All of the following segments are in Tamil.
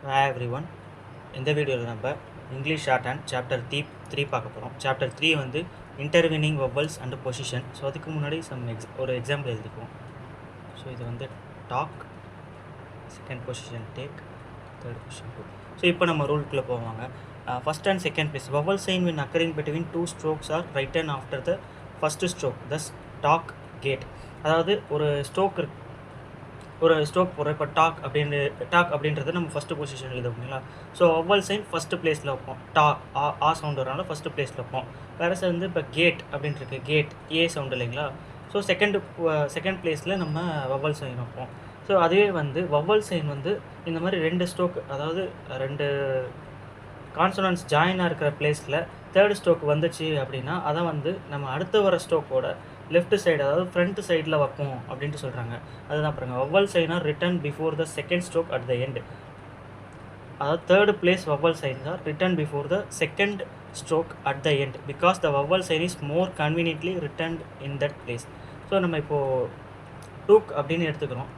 Hi everyone. இந்த வீடியோவில் நம்ம English shorthand chapter three பார்க்க போகிறோம். சாப்டர் 3 வந்து intervening vowels and position. So அதுக்கு முன்னாடி ஒரு எக்ஸாம்பிள் எழுதிக்குவோம். ஸோ இது வந்து dog, second position take, third position do. So இப்போ நம்ம ரூல்குள்ளே போவாங்க. First and second place vowel sign when occurring between two strokes are written after the first stroke, thus டாக் கேட். அதாவது ஒரு ஸ்ட்ரோக் போடுறோம். இப்போ டாக் அப்படின்றத நம்ம ஃபஸ்ட்டு பொசிஷன் எழுதுவோங்களா. ஸோ வவல் சைன் ஃபஸ்ட்டு பிளேஸில் வைப்போம். ஆ சவுண்ட் வரனால ஃபஸ்ட்டு பிளேஸில் வைப்போம். வேறு வந்து இப்போ கேட் அப்படின்ட்டு கேட் ஏ சவுண்ட் இல்லைங்களா. ஸோ செகண்ட் பிளேஸில் நம்ம வவல் சைன் வைப்போம். ஸோ அதுவே வந்து வவல் சைன் வந்து இந்த மாதிரி ரெண்டு ஸ்ட்ரோக், அதாவது ரெண்டு கான்சனன்ட்ஸ் ஜாயினாக இருக்கிற பிளேஸில் தேர்ட் ஸ்ட்ரோக் வந்துச்சு அப்படின்னா அதை வந்து நம்ம அடுத்து வர ஸ்ட்ரோக்கோட லெஃப்ட் சைடு, அதாவது ஃப்ரண்ட் சைடில் வைப்போம் அப்படின்ட்டு சொல்கிறாங்க. அதுதான் பாருங்க, vowel sign are written before the second stroke at the end. அதாவது third place vowel signs are written before the second stroke at the end because the vowel sign is more conveniently written in that place. So நம்ம இப்போது டூக் அப்படின்னு எடுத்துக்கிறோம்.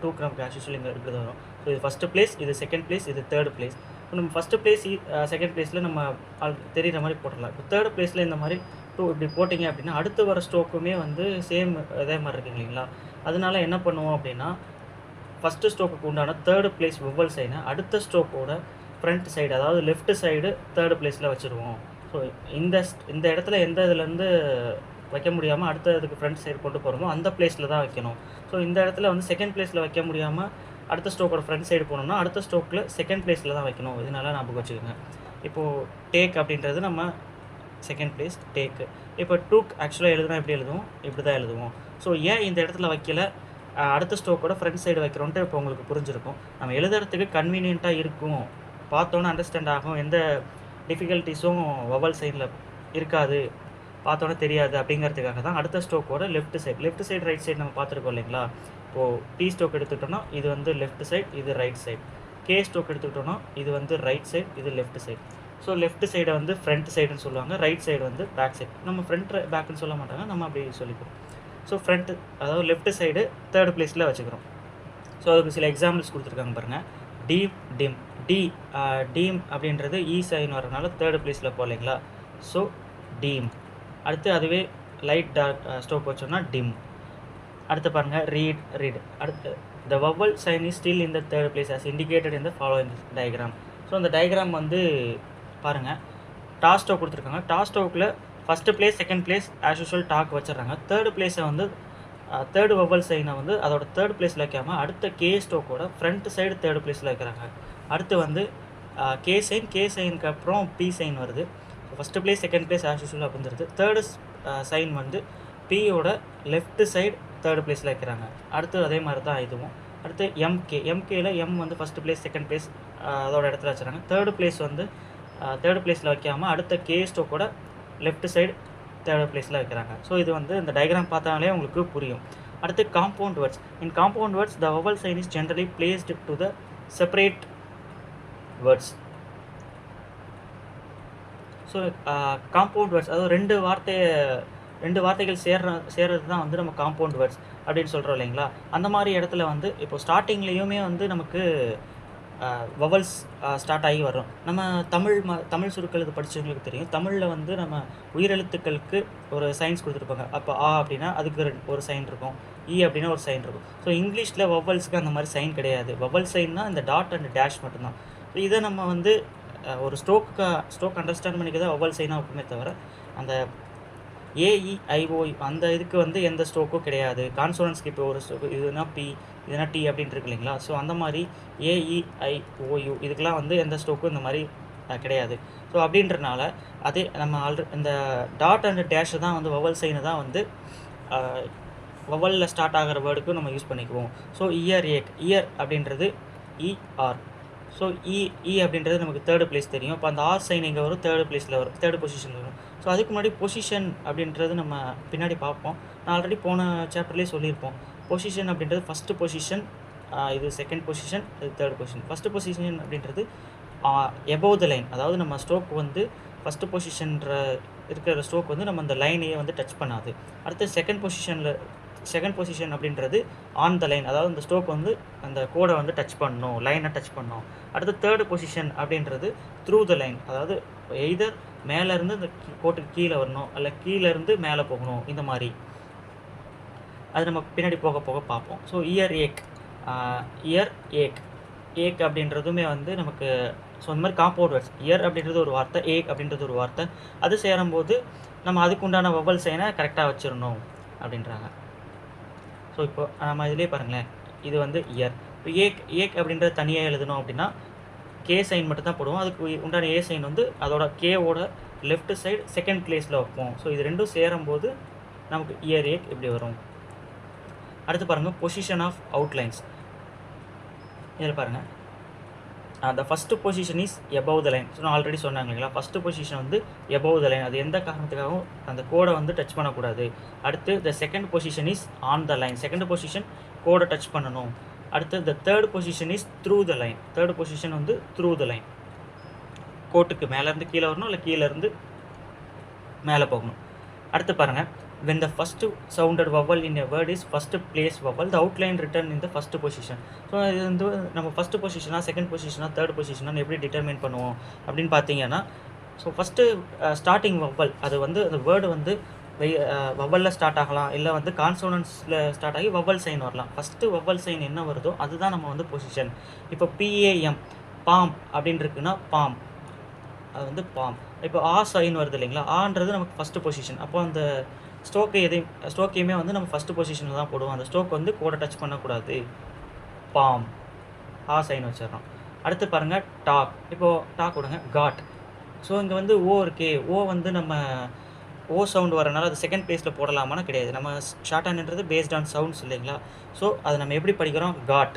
டூக் நமக்கு ஆக்சுவலி இங்கே இப்படி தான் வரும். ஸோ இது ஃபஸ்ட்டு பிளேஸ், இது செகண்ட் பிளேஸ், இது தேர்ட் பிளேஸ். இப்போ நம்ம ஃபஸ்ட்டு பிளேஸ் செகண்ட் பிளேஸில் நம்ம தெரிகிற மாதிரி போட்டுடலாம். இப்போ தேர்ட் பிளேஸில் இந்த மாதிரி டூ இப்படி போட்டிங்க அப்படின்னா அடுத்து வர ஸ்ட்ரோக்குமே வந்து சேம் இதே மாதிரி இருக்குங்க இல்லைங்களா. அதனால என்ன பண்ணுவோம் அப்படின்னா ஃபஸ்ட்டு ஸ்ட்ரோக்குக்கு உண்டான தேர்டு பிளேஸ் வவல் சைனை அடுத்த ஸ்ட்ரோக்கோட ஃப்ரண்ட் சைடு, அதாவது லெஃப்ட் சைடு தேர்டு பிளேஸில் வச்சுருவோம். ஸோ இந்த இடத்துல எந்த இதுலேருந்து வைக்க முடியாமல் அடுத்த இதுக்கு ஃப்ரண்ட் சைடு கொண்டு போகிறோமோ அந்த பிளேஸில் தான் வைக்கணும். ஸோ இந்த இடத்துல வந்து செகண்ட் பிளேஸில் வைக்க முடியாமல் அடுத்த ஸ்ட்ரோக்கோட ஃப்ரண்ட் சைடு போனோம்னா அடுத்த ஸ்ட்ரோக்கில் செகண்ட் பிளேஸில் தான் வைக்கணும். இதனால ஞாபகம் வச்சுக்கோங்க. இப்போது டேக் அப்படின்றது நம்ம செகண்ட் பிளேஸ் டேக்கு. இப்போ டூக் ஆக்சுவலாக எழுதுனா எப்படி எழுதுவோம், இப்படி தான் எழுதுவோம். ஸோ ஏன் இந்த இடத்துல வைக்கல, அடுத்த ஸ்ட்ரோக்கோட ஃப்ரண்ட் சைடு வைக்கிறோன்ட்டு இப்போ உங்களுக்கு புரிஞ்சிருக்கும். நம்ம எழுதுறதுக்கு கன்வீனியண்ட்டாக இருக்கும், பார்த்தோன்னே அண்டர்ஸ்டாண்ட் ஆகும், எந்த டிஃபிகல்ட்டிஸும் வவல் சைடில் இருக்காது, பார்த்தோன்னே தெரியாது அப்படிங்கிறதுக்காக தான் அடுத்த ஸ்ட்ரோக்கோட லெஃப்ட் சைடு ரைட் சைடு நம்ம பார்த்துருக்கோம் இல்லைங்களா. இப்போது டி ஸ்ட்ரோக் எடுத்துக்கிட்டோன்னா இது வந்து லெஃப்ட் சைடு, இது ரைட் சைடு. கே ஸ்ட்ரோக் எடுத்துக்கிட்டோன்னா இது வந்து ரைட் சைடு, இது லெஃப்ட் சைடு. ஸோ லெஃப்ட் சைடை வந்து ஃப்ரண்ட் சைடுன்னு சொல்லுவாங்க, ரைட் சைடு வந்து பேக் சைடு. நம்ம ஃப்ரண்ட் பேக்குன்னு சொல்ல மாட்டாங்க, நம்ம அப்படி சொல்லிக்கிறோம். ஸோ ஃப்ரண்ட், அதாவது லெஃப்ட் சைடு தேர்ட் பிளேஸில் வச்சுக்கிறோம். ஸோ அதுக்கு சில எக்ஸாம்பிள்ஸ் கொடுத்துருக்காங்க பாருங்கள். டிம் டீம் அப்படின்றது இ சைன் வரனால தேர்ட் பிளேஸில் போகலைங்களா. So team. அடுத்து அதுவே லைட் டார்க் ஸ்ட்ரோக் வச்சோம்னா டிம். அடுத்து பாருங்கள் ரீட். அடுத்து the vowel sign is still in the third place as indicated in the following diagram. So அந்த டயக்ராம் வந்து பாருங்கள், டாஸ் ஸ்ட்ரோக் கொடுத்துருக்காங்க. டாஸ் ஸ்ட்ரோக்கில் first place second place as usual டாக் வச்சிடுறாங்க. தேர்டு பிளேஸை வந்து தேர்டு வவல் சைனை வந்து அதோட தேர்ட் பிளேஸில் வைக்காமல் அடுத்த கே ஸ்ட்ரோக்கோட ஃப்ரண்ட் சைடு தேர்டு பிளேஸில் வைக்கிறாங்க. அடுத்து வந்து கே சைனுக்கு அப்புறம் பி சைன் வருது. First place second place as usual அப்படின்றது. தேர்டு சைன் வந்து பியோட லெஃப்ட் சைடு தேர்டு பிளேஸில் வைக்கிறாங்க. அடுத்து அதே மாதிரி தான் இதுவும். அடுத்து எம்கேயில் எம் வந்து ஃபஸ்ட்டு பிளேஸ் செகண்ட் பிளேஸ் அதோட இடத்துல வச்சுறாங்க. தேர்டு பிளேஸில் வைக்காமல் அடுத்த கே ஸ்ட்ரோக்கோட லெஃப்ட் சைடு தேர்ட் பிளேஸில் வைக்கிறாங்க. ஸோ இது வந்து இந்த டயக்ராம் பார்த்தாலே உங்களுக்கு புரியும். அடுத்து compound words. In compound words the vowel sign is generally placed to the separate words. So compound words, அதாவது ரெண்டு வார்த்தைகள் சேர்றது தான் வந்து நம்ம காம்பவுண்ட் வேர்ட்ஸ் அப்படின்னு சொல்கிறோம் இல்லைங்களா. அந்த மாதிரி இடத்துல வந்து இப்போ ஸ்டார்டிங்லேயுமே வந்து நமக்கு வவல்ஸ் ஸ்டார்ட் ஆகி வரும். நம்ம தமிழ் சுருக்கள் இது படித்தவங்களுக்கு தெரியும். தமிழில் வந்து நம்ம உயிரெழுத்துக்களுக்கு ஒரு சைன்ஸ் கொடுத்துருப்பாங்க. அப்போ ஆ அப்படின்னா அதுக்கு ஒரு சைன் இருக்கும், இ அப்படின்னா ஒரு சைன் இருக்கும். ஸோ இங்கிலீஷில் வவல்ஸுக்கு அந்த மாதிரி சைன் கிடையாது. வவல் சைன்னா இந்த டாட் அண்ட் டேஷ் மட்டும்தான். ஸோ இதை நம்ம வந்து ஒரு ஸ்ட்ரோக் அண்டர்ஸ்டாண்ட் பண்ணிக்க தான் வவல் சைனாக இருக்குமே தவிர அந்த ஏஇஐஓயு அந்த இதுக்கு வந்து எந்த ஸ்ட்ரோக்கும் கிடையாது. கான்சோனன்ஸ்க்கு இப்போ ஒரு ஸ்ட்ரோக் இதுனா பி, இதுனா டி அப்படின்ட்டு இருக்கு இல்லைங்களா. ஸோ அந்த மாதிரி ஏஇஐஓயு இதுக்கெலாம் வந்து எந்த ஸ்ட்ரோக்கும் இந்த மாதிரி கிடையாது. ஸோ அப்படின்றனால அதே நம்ம இந்த டாட் அண்ட் டேஷ் தான் வந்து வவல் சைனை தான் வந்து வவலில் ஸ்டார்ட் ஆகிற வேர்டுக்கும் நம்ம யூஸ் பண்ணிக்குவோம். ஸோ இயர் அப்படின்றது இஆர். ஸோ இ அப்படின்றது நமக்கு தேர்டு பிளேஸ் தெரியும். இப்போ அந்த ஆர் சைன் எங்கே வரும், தேர்டு பிளேஸில் வரும், தேர்டு பொசிஷனில் வரும். ஸோ அதுக்கு முன்னாடி பொசிஷன் அப்படின்றது நம்ம பின்னாடி பார்ப்போம். நான் ஆல்ரெடி போன சாப்டர்லேயே சொல்லியிருப்போம். பொசிஷன் அப்படின்றது ஃபஸ்ட்டு பொசிஷன், இது செகண்ட் பொசிஷன், இது தேர்ட் பொசிஷன். ஃபஸ்ட்டு பொசிஷன் அப்படின்றது எபோவ் த லைன், அதாவது நம்ம ஸ்ட்ரோக் வந்து ஃபஸ்ட்டு பொசிஷன்ற இருக்கிற ஸ்ட்ரோக் வந்து நம்ம அந்த லைனையே வந்து டச் பண்ணாது. அடுத்து செகண்ட் பொசிஷன் அப்படின்றது ஆன் த லைன், அதாவது இந்த ஸ்ட்ரோக் வந்து அந்த கோடை வந்து டச் பண்ணணும், லைனை டச் பண்ணணும். அடுத்து தேர்டு பொசிஷன் அப்படின்றது த்ரூ த லைன், அதாவது எய்தர் மேலேருந்து இந்த கோட்டுக்கு கீழே வரணும், அல்ல கீழேருந்து மேலே போகணும், இந்த மாதிரி. அது நம்ம பின்னாடி போக போக பார்ப்போம். ஸோ இயர் ஏக், இயர் ஏக், ஏக் அப்படின்றதுமே வந்து நமக்கு ஸோ இந்த மாதிரி காம்பவுண்ட் வேர்ட்ஸ். இயர் அப்படின்றது ஒரு வார்த்தை, ஏக் அப்படின்றது ஒரு வார்த்தை. அது சேரும்போது நம்ம அதுக்கு உண்டான வவல் சைனை கரெக்டாக வச்சிடணும் அப்படின்றாங்க. ஸோ இப்போ நம்ம இதிலே பாருங்களேன், இது வந்து இயர். இப்போ ஏக், ஏக் அப்படின்றத தனியாக எழுதணும் அப்படின்னா கே சைன் மட்டும் தான் போடுவோம். அதுக்கு உண்டான ஏ சைன் வந்து அதோட கேவோட லெஃப்ட் சைடு செகண்ட் பிளேஸில் வைப்போம். ஸோ இது ரெண்டும் சேரும்போது நமக்கு இயர் ஏக் இப்படி வரும். அடுத்து பாருங்கள், பொசிஷன் ஆஃப் அவுட்லைன்ஸ். இதில் பாருங்கள், the first position is above the line. So நான் ஆல்ரெடி சொன்னாங்க இல்லைங்களா, ஃபஸ்ட்டு பொசிஷன் வந்து above the line. அது எந்த காரணத்துக்காகவும் அந்த கோடை வந்து டச் பண்ணக்கூடாது. அடுத்து the second position is on the line. Second position கோடை டச் பண்ணணும். அடுத்து the third position is through the line. Third position வந்து through the line. கோட்டுக்கு மேலேருந்து கீழே வரணும், இல்லை கீழேருந்து மேலே போகணும். அடுத்து பாருங்கள், when the first sounded vowel in a word is first place vowel, the outline written in the first position. So இது வந்து நம்ம ஃபஸ்ட்டு பொசிஷனாக, செகண்ட் பொசிஷனாக, தேர்ட் பொசிஷனாக எப்படி டிட்டர்மைன் பண்ணுவோம் அப்படின்னு பார்த்தீங்கன்னா, ஸோ ஃபஸ்ட்டு ஸ்டார்டிங் வவல், அது வந்து அந்த வேர்டு வந்து வவலில் ஸ்டார்ட் ஆகலாம், இல்லை வந்து கான்சோனன்ஸில் ஸ்டார்ட் ஆகி வவல் சைன் வரலாம். ஃபஸ்ட்டு வவல் சைன் என்ன வருதோ அதுதான் நம்ம வந்து பொசிஷன். இப்போ PAM, பாம் அப்படின்னு இருக்குன்னா பாம், அது வந்து பாம். இப்போ ஆ சைன் வருது இல்லைங்களா, ஆன்றது நமக்கு ஃபஸ்ட்டு பொசிஷன். அப்போ அந்த ஸ்ட்ரோக்கையுமே வந்து நம்ம ஃபஸ்ட்டு பொசிஷனில் தான் போடுவோம். அந்த ஸ்ட்ரோக் வந்து கோடை டச் பண்ணக்கூடாது. பாம், ஆ சைன் வச்சிடறோம். அடுத்து பாருங்கள், டாக். இப்போது டாக் விடுங்க, காட். ஸோ இங்கே வந்து ஓ இருக்கே, ஓ வந்து நம்ம ஓ சவுண்ட் வரனால அது செகண்ட் பிளேஸில் போடலாமான்னு கிடையாது. நம்ம ஷார்ட் ஹேண்ட்ன்றது பேஸ்ட் ஆன் சவுண்ட்ஸ் இல்லைங்களா. ஸோ அதை நம்ம எப்படி படிக்கிறோம், காட்,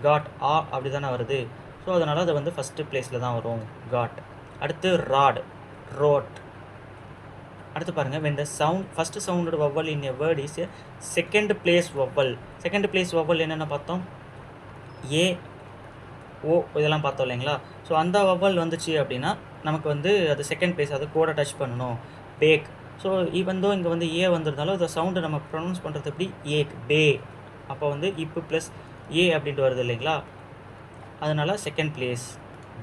காட், ஆ அப்படி தானே வருது. ஸோ அதனால் அது வந்து ஃபஸ்ட்டு பிளேஸில் தான் வரும், காட். அடுத்து ராட், ரோட். அடுத்து பாருங்கள், when the sound first sounded vowel in a word is a second place vowel. Second place vowel என்னென்ன பார்த்தோம், ஏ, ஓ இதெல்லாம் பார்த்தோம் இல்லைங்களா. ஸோ அந்த வவல் வந்துச்சு அப்படின்னா நமக்கு வந்து அது செகண்ட் பிளேஸ், அது கோடை டச் பண்ணணும். பேக். ஸோ ஈவன் இங்கே வந்து ஏ வந்திருந்தாலும் இந்த சவுண்டு நம்ம ப்ரொனவுன்ஸ் பண்ணுறது எப்படி, ஏக், பே. அப்போ வந்து இப்பு ப்ளஸ் ஏ அப்படின்ட்டு வருது இல்லைங்களா, அதனால் செகண்ட் பிளேஸ்,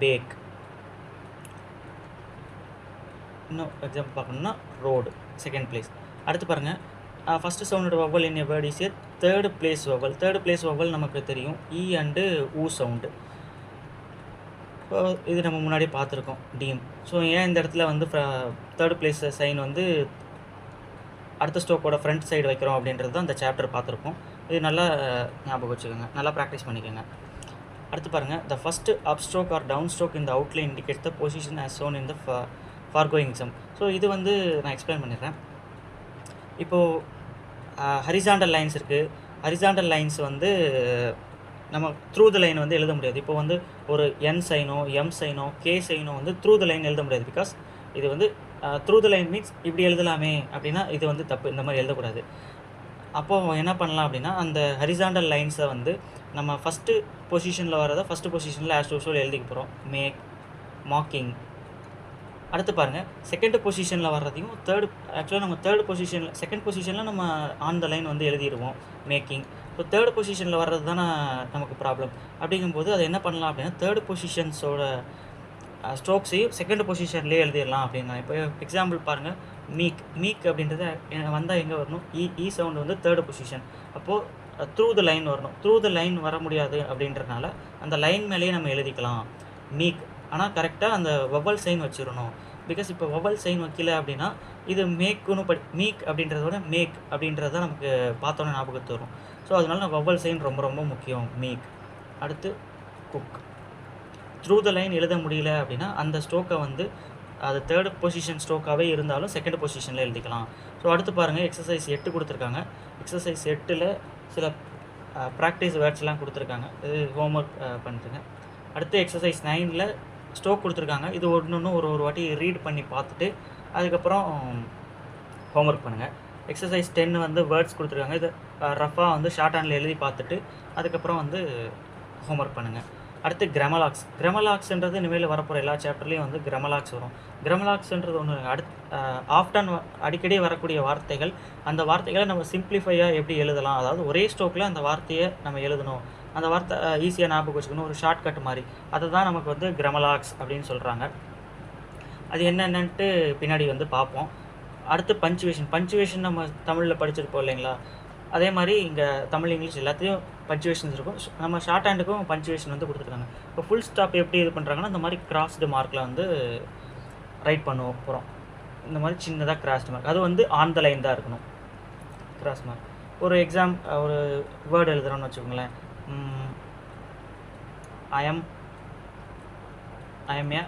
பேக். இன்னும் எக்ஸாம்பிள் பார்க்கணுன்னா ரோடு, செகண்ட் பிளேஸ். அடுத்து பாருங்கள், ஃபஸ்ட்டு சவுண்டோட vowel in a word is a third place vowel. Third place vowel நமக்கு தெரியும், இ அண்டு ஊ சவுண்டு. இப்போ இது நம்ம முன்னாடி பார்த்துருக்கோம், டீம். ஸோ ஏன் இந்த இடத்துல வந்து தேர்டு பிளேஸ் சைன் வந்து அடுத்த ஸ்ட்ரோக்கோட ஃப்ரண்ட் சைடு வைக்கிறோம் அப்படின்றது தான் இந்த சாப்டர் பார்த்துருக்கோம். இது நல்லா ஞாபகம் வச்சுக்கோங்க, நல்லா ப்ராக்டிஸ் பண்ணிக்கோங்க. அடுத்து பாருங்கள், the first up stroke or down stroke இந்த outline indicates the position as shown in the foregoing exam. So இது வந்து நான் எக்ஸ்பிளைன் பண்ணிடுறேன். இப்போது ஹரிசாண்டல் லைன்ஸ் இருக்குது. ஹரிசாண்டல் லைன்ஸ் வந்து நம்ம த்ரூ த லைன் வந்து எழுத முடியாது. இப்போ வந்து ஒரு என் சைனோ, எம் சைனோ, கே சைனோ வந்து த்ரூ த லைன் எழுத முடியாது. பிகாஸ் இது வந்து த்ரூ த லைன் மீன்ஸ் இப்படி எழுதலாமே அப்படின்னா இது வந்து தப்பு, இந்த மாதிரி எழுதக்கூடாது. அப்போது என்ன பண்ணலாம் அப்படின்னா, அந்த ஹரிசாண்டல் லைன்ஸை வந்து நம்ம ஃபஸ்ட்டு பொசிஷனில் வரதை ஃபஸ்ட்டு பொசிஷனில் ஆஸ் யூஷுவல் எழுதிக்க போகிறோம், மேக், மாக்கிங். அடுத்து பாருங்கள், செகண்ட் பொசிஷனில் வர்றதையும் ஆக்சுவலாக நம்ம தேர்ட் பொசிஷனில், செகண்ட் பொசிஷனில் நம்ம ஆன் த லைன் வந்து எழுதிடுவோம், மேக்கிங். ஸோ தேர்ட் பொசிஷனில் வர்றது தானே நமக்கு ப்ராப்ளம். அப்படிங்கும்போது அதை என்ன பண்ணலாம் அப்படின்னா, தேர்ட் பொசிஷன்ஸோட ஸ்ட்ரோக்ஸையும் செகண்ட் பொசிஷன்லேயே எழுதிடலாம் அப்படின்னா. இப்போ எக்ஸாம்பிள் பாருங்கள், மீக். மீக் அப்படின்றது வந்தால் எங்கே வரணும், இ சவுண்டு வந்து தேர்டு பொசிஷன். அப்போது த்ரூ த லைன் வரணும். த்ரூ த லைன் வர முடியாது அப்படின்றனால அந்த லைன் மேலேயே நம்ம எழுதிக்கலாம், மீக். ஆனால் கரெக்டாக அந்த வவல் சைன் வச்சிடணும். பிகாஸ் இப்போ வவல் சைன் வைக்கல அப்படின்னா இது மேக்குன்னு மீக் அப்படின்றத விட மேக் அப்படின்றத நமக்கு பார்த்தோன்னே ஞாபகத்து வரும். ஸோ அதனால வவல் சைன் ரொம்ப ரொம்ப முக்கியம், மீக். அடுத்து குக். த்ரூ த லைன் எழுத முடியல அப்படின்னா அந்த ஸ்ட்ரோக்கை வந்து அது தேர்டு பொசிஷன் ஸ்ட்ரோக்காகவே இருந்தாலும் செகண்ட் பொசிஷனில் எழுதிக்கலாம். ஸோ அடுத்து பாருங்கள், எக்ஸசைஸ் 8 கொடுத்துருக்காங்க. எக்ஸசைஸ் 8ல் சில ப்ராக்டிஸ் வேர்ட்ஸ்லாம் கொடுத்துருக்காங்க. இது ஹோம்ஒர்க் பண்ணிட்டுங்க. அடுத்து எக்ஸசைஸ் 9ல் ஸ்ட்ரோக் கொடுத்துருக்காங்க. இது ஒன்று ஒரு வாட்டி ரீட் பண்ணி பார்த்துட்டு அதுக்கப்புறம் ஹோம்ஒர்க் பண்ணுங்கள். எக்ஸசைஸ் 10 வந்து வேர்ட்ஸ் கொடுத்துருக்காங்க. இது ரஃபாக வந்து ஷார்ட் ஹேண்டில் எழுதி பார்த்துட்டு அதுக்கப்புறம் வந்து ஹோம்ஒர்க் பண்ணுங்கள். அடுத்து கிராமலாக்ஸ்ன்றது இனிமேல் வரப்போகிற எல்லா சாப்டர்லேயும் வந்து கிராமலாக்ஸ் வரும். கிராமலாக்ஸ்ன்றது ஒன்று ஆஃப்டன் அடிக்கடி வரக்கூடிய வார்த்தைகள். அந்த வார்த்தைகளை நம்ம சிம்பிளிஃபையாக எப்படி எழுதலாம், அதாவது ஒரே ஸ்ட்ரோக்கில் அந்த வார்த்தையை நம்ம எழுதணும், அந்த வார்த்தை ஈஸியாக ஞாபகம் வச்சுக்கணும், ஒரு ஷார்ட்கட் மாதிரி. அதை தான் நமக்கு வந்து கிராமலாக்ஸ் அப்படின்னு சொல்கிறாங்க. அது என்னென்னட்டு பின்னாடி வந்து பார்ப்போம். அடுத்து பஞ்சுவேஷன் நம்ம தமிழில் படிச்சிருப்போம் இல்லைங்களா, அதே மாதிரி இங்கே தமிழ் இங்கிலீஷ் எல்லாத்தையும் பஞ்சுவேஷன்ஸ் இருக்கும். நம்ம ஷார்ட் ஹேண்டுக்கும் பஞ்சுவேஷன் வந்து கொடுத்துருக்காங்க. இப்போ ஃபுல் ஸ்டாப் எப்படி இது பண்ணுறாங்கன்னா, இந்த மாதிரி கிராஸ்டு மார்க்கில் வந்து ரைட் பண்ண போகிறோம். இந்த மாதிரி சின்னதாக கிராஸ்டு மார்க், அது வந்து ஆன் த லைன் தான் இருக்கணும். கிராஸ் மார்க் ஒரு ஒரு வேர்டு எழுதுகிறோன்னு வச்சுக்கோங்களேன். I M A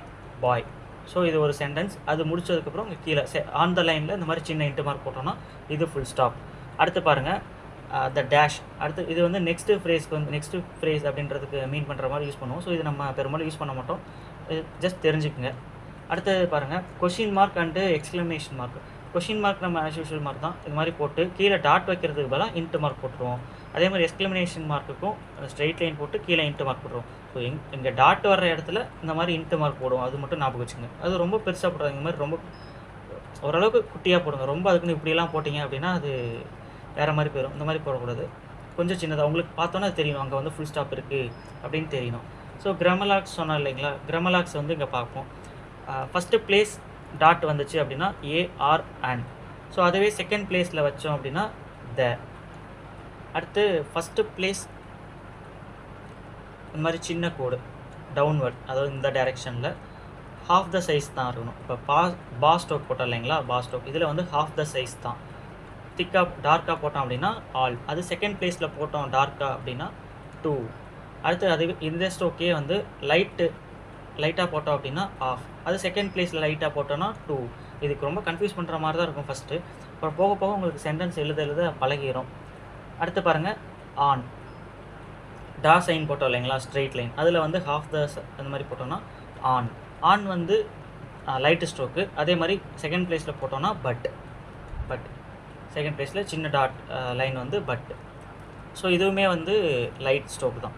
bye. So இது ஒரு சென்டென்ஸ். அது முடிச்சதுக்கப்புறம் இங்கே கீழே ஆன் த லைனில் இந்த மாதிரி சின்ன இன்ட்டு மார்க் போட்டோம்னா இது ஃபுல் ஸ்டாப். அடுத்து பாருங்கள் த டேஷ். அடுத்து இது வந்து நெக்ஸ்ட்டு ஃப்ரேஸ் அப்படின்றதுக்கு மீன் பண்ணுற மாதிரி யூஸ் பண்ணுவோம். ஸோ இது நம்ம பெரும்பாலும் யூஸ் பண்ண மாட்டோம், ஜஸ்ட் தெரிஞ்சுக்குங்க. அடுத்தது பாருங்கள் question mark and exclamation mark. Question mark நம்ம ஆஸ் யூஷுவல் மார்க் தான், இது மாதிரி போட்டு கீழே டாட் வைக்கிறதுக்கு பதிலாக இன்ட்டு மார்க் போட்டுருவோம். அதே மாதிரி எக்ஸ்க்ளமேஷன் மார்க்குக்கும் ஸ்ட்ரெயிட் லைன் போட்டு கீழே இன்ட்டு மார்க் போட்டுருவோம். ஸோ இங்கே டாட் வர்ற இடத்துல இந்த மாதிரி இன்ட்டு மார்க் போடுவோம். அது மட்டும் ஞாபகம் வச்சுங்க. அது ரொம்ப பெருசாக போடுறாங்க, இந்த மாதிரி ரொம்ப ஓரளவுக்கு குட்டியாக போடுங்க. ரொம்ப அதுக்குன்னு இப்படியெல்லாம் போட்டிங்க அப்படின்னா அது வேறு மாதிரி போயிடும். இந்த மாதிரி போடக்கூடாது, கொஞ்சம் சின்னதாக உங்களுக்கு பார்த்தோன்னா தெரியணும் அங்கே வந்து ஃபுல் ஸ்டாப் இருக்குது அப்படின்னு தெரியணும். ஸோ கிராமலாக்ஸ் சொன்னால் இல்லைங்களா, கிராமலாக்ஸ் வந்து இங்கே பார்ப்போம். ஃபஸ்ட்டு பிளேஸ் டாட் வந்துச்சு அப்படின்னா ஏஆர் அண்ட். ஸோ அதுவே செகண்ட் பிளேஸில் வச்சோம் அப்படின்னா த. அடுத்து ஃபஸ்ட்டு பிளேஸ் இந்த மாதிரி சின்ன கோடு டவுன்வர்ட், அதாவது இந்த டைரெக்ஷனில் ஹாஃப் த சைஸ் தான் இருக்கணும். இப்போ பா ஸ்ட்ரோக் போட்டோம் இல்லைங்களா, பா ஸ்ட்ரோக் இதில் வந்து ஹாஃப் த சைஸ் தான். டார்க்காக போட்டோம் அப்படின்னா ஆல். அது செகண்ட் பிளேஸில் போட்டோம் டார்க்காக அப்படின்னா 2. அடுத்து அது இந்த ஸ்ட்ரோக்கே வந்து லைட்டாக போட்டோம் அப்படின்னா ஆஃப். அது செகண்ட் பிளேஸில் லைட்டாக போட்டோன்னா 2. இதுக்கு ரொம்ப கன்ஃபியூஸ் பண்ணுற மாதிரி தான் இருக்கும் ஃபஸ்ட்டு, அப்புறம் போக போக உங்களுக்கு சென்டென்ஸ் எழுத பழகிடும். அடுத்து பாருங்கள் ஆன். டா சைன் போட்டோம் இல்லைங்களா, ஸ்ட்ரெயிட் லைன், அதில் வந்து ஹாஃப் த அந்த மாதிரி போட்டோன்னா ஆன் வந்து லைட்டு ஸ்ட்ரோக்கு. அதே மாதிரி செகண்ட் பிளேஸில் போட்டோன்னா பட் செகண்ட் பிளேஸில் சின்ன டாட் லைன் வந்து பட். ஸோ இதுவுமே வந்து லைட் ஸ்ட்ரோக் தான்.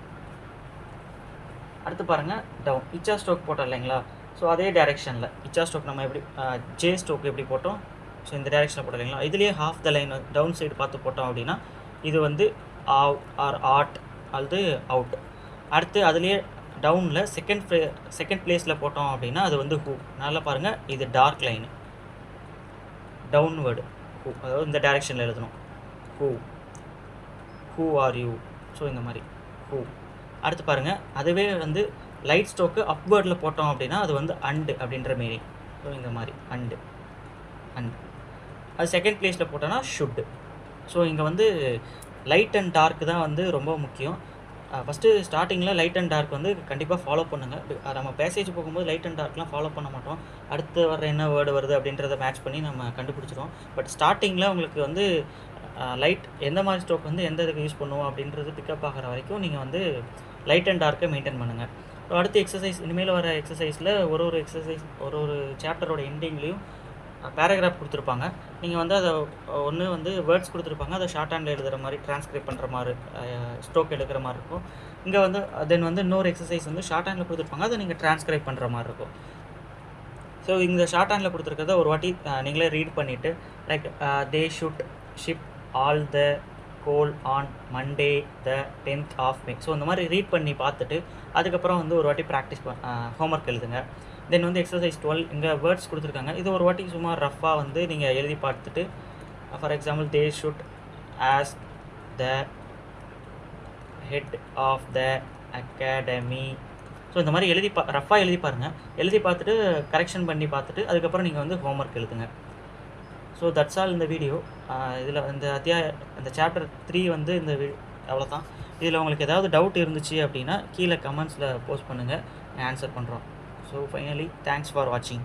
அடுத்து பாருங்கள் டவுன். இச்சா ஸ்ட்ரோக் போட்டோம் இல்லைங்களா, ஸோ அதே டைரெக்ஷனில் இச்சா ஸ்ட்ரோக் நம்ம எப்படி ஜே ஸ்ட்ரோக் எப்படி போட்டோம், ஸோ இந்த டைரெக்ஷனில் போட்டோம் இல்லைங்களா, இதுலேயே half the line down side பார்த்து போட்டோம் அப்படின்னா இது வந்து ஆவ் ஆர் ஆட் அல்லது அவுட். அடுத்து அதுலேயே டவுனில் செகண்ட் பிளேஸில் போட்டோம் அப்படின்னா அது வந்து ஹூ. நல்லா பாருங்கள், இது டார்க் லைனு டவுன்வேர்டு ஹூ, அதாவது இந்த டைரெக்ஷனில் எழுதணும் ஹூ ஆர் யூ. ஸோ இந்த மாதிரி ஹூ. அடுத்து பாருங்கள் அதுவே வந்து லைட் ஸ்ட்ரோக்கு அப்வேர்டில் போட்டோம் அப்படின்னா அது வந்து அண்டு அப்படின்ற மீனிங். ஸோ இந்த மாதிரி அண்டு. அது செகண்ட் பிளேஸில் போட்டோன்னா ஷுட்டு. ஸோ இங்கே வந்து லைட் அண்ட் டார்க் தான் வந்து ரொம்ப முக்கியம். ஃபஸ்ட்டு ஸ்டார்டிங்கில் லைட் அண்ட் டார்க் வந்து கண்டிப்பாக ஃபாலோ பண்ணுங்கள். நம்ம பேசேஜ் போகும்போது லைட் அண்ட் டார்க்லாம் ஃபாலோ பண்ண மாட்டோம், அடுத்து வர என்ன வேர்டு வருது அப்படின்றத மேட்ச் பண்ணி நம்ம கண்டுபிடிச்சிடுவோம். பட் ஸ்டார்டிங்கில் உங்களுக்கு வந்து லைட் எந்த மாதிரி ஸ்ட்ரோக் வந்து எந்த இதுக்கு யூஸ் பண்ணுவோம் அப்படின்றது பிக்கப் ஆகிற வரைக்கும் நீங்கள் வந்து லைட் அண்ட் டார்க்கை மெயின்டைன் பண்ணுங்கள். ஸோ அடுத்து எக்ஸசைஸ், இனிமேல் வர எக்ஸசைஸில் ஒரு எக்ஸசைஸ் ஒரு சாப்டரோட எண்டிங்லேயும் பேராகிராஃப் கொடுத்துருப்பாங்க. நீங்கள் வந்து அதை ஒன்று வந்து வேர்ட்ஸ் கொடுத்துருப்பாங்க, அதை ஷார்ட் ஹேண்டில் எழுதுகிற மாதிரி ட்ரான்ஸ்கிரைப் பண்ணுற மாதிரி ஸ்ட்ரோக் எடுக்கிற மாதிரி இருக்கும். இங்கே வந்து தென் வந்து இன்னொரு எக்ஸசைஸ் வந்து ஷார்ட் ஹேண்டில் கொடுத்துருப்பாங்க, அதை நீங்கள் ட்ரான்ஸ்கிரைப் பண்ணுற மாதிரி இருக்கும். ஸோ இந்த ஷார்ட் ஹேண்டில் கொடுத்துருக்கிறத ஒரு வாட்டி நீங்களே ரீட் பண்ணிவிட்டு like they should ship all the coal on Monday the 10th of May. So இந்த மாதிரி ரீட் பண்ணி பார்த்துட்டு அதுக்கப்புறம் வந்து ஒரு வாட்டி ப்ராக்டிஸ் ஹோம்ஒர்க் எழுதுங்க. தென் வந்து எக்ஸசைஸ் 12 இங்கே வேர்ட்ஸ் கொடுத்துருக்காங்க, இது ஒரு வாட்டி சும்மா ரஃபாக வந்து நீங்கள் எழுதி பார்த்துட்டு for example they should as the head of the academy. So இந்த மாதிரி ரஃபாக எழுதி பாருங்கள். எழுதி பார்த்துட்டு கரெக்ஷன் பண்ணி பார்த்துட்டு அதுக்கப்புறம் நீங்கள் வந்து ஹோம்ஒர்க் எழுதுங்க. ஸோ தட்ஸ் ஆல் இந்த வீடியோ. இதில் இந்த சாப்டர் 3 வந்து அவ்வளோதான். இதில் உங்களுக்கு ஏதாவது டவுட் இருந்துச்சு அப்படின்னா கீழே கமெண்ட்ஸில் போஸ்ட் பண்ணுங்கள், ஆன்சர் பண்ணுறோம். ஸோ ஃபைனலி தேங்க்ஸ் ஃபார் வாட்சிங்.